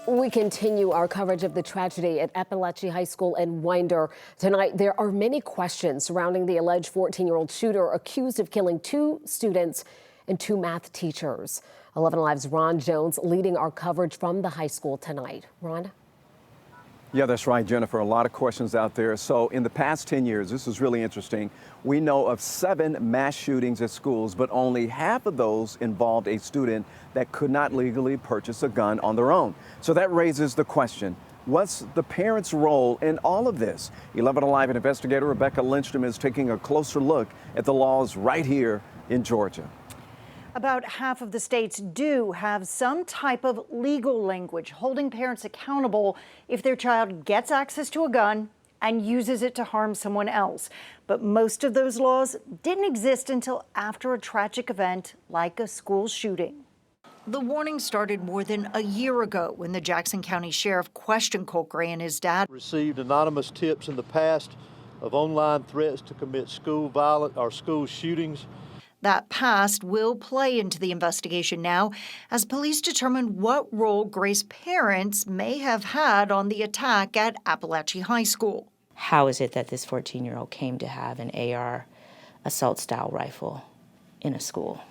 We continue our coverage of the tragedy at Apalachee High School in Winder. Tonight, there are many questions surrounding the alleged 14-year-old shooter accused of killing 2 students and 2 math teachers. 11 Alive's Ron Jones leading our coverage from the high school tonight. Ron? Yeah, that's right, Jennifer. A lot of questions out there. So in the past 10 years, this is really interesting. We know of 7 mass shootings at schools, but only half of those involved a student that could not legally purchase a gun on their own. So that raises the question, what's the parents' role in all of this? 11 Alive investigator Rebecca Lindstrom is taking a closer look at the laws right here in Georgia. About half of the states do have some type of legal language holding parents accountable if their child gets access to a gun and uses it to harm someone else. But most of those laws didn't exist until after a tragic event like a school shooting. The warning started more than a year ago when the Jackson County Sheriff questioned Colt Gray and his dad. Received anonymous tips in the past of online threats to commit school violence or school shootings. That past will play into the investigation now as police determine what role Gray's parents may have had on the attack at Apalachee High School. How is it that this 14-year-old came to have an AR assault-style rifle in a school?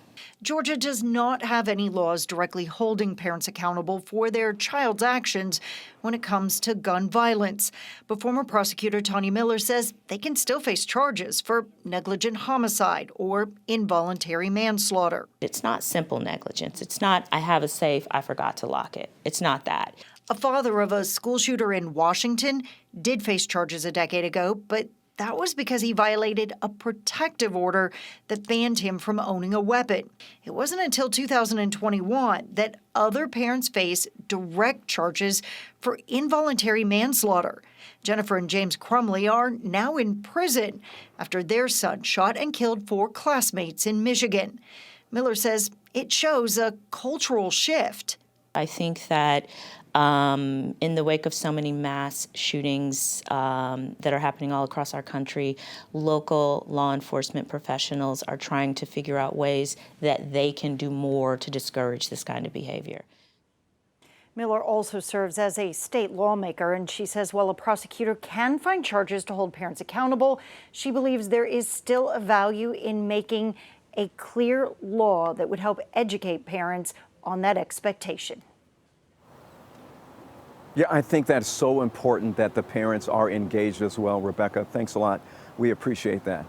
Georgia does not have any laws directly holding parents accountable for their child's actions when it comes to gun violence. But former prosecutor Tanya Miller says they can still face charges for negligent homicide or involuntary manslaughter. It's not simple negligence. It's not, I have a safe, I forgot to lock it. It's not that. A father of a school shooter in Washington did face charges a decade ago, but that was because he violated a protective order that banned him from owning a weapon. It wasn't until 2021 that other parents face direct charges for involuntary manslaughter. Jennifer and James Crumley are now in prison after their son shot and killed 4 classmates in Michigan. Miller says it shows a cultural shift. I think that in the wake of so many mass shootings that are happening all across our country, local law enforcement professionals are trying to figure out ways that they can do more to discourage this kind of behavior. Miller also serves as a state lawmaker, and she says while a prosecutor can find charges to hold parents accountable, she believes there is still a value in making a clear law that would help educate parents on that expectation. Yeah, I think that's so important that the parents are engaged as well. Rebecca, thanks a lot. We appreciate that.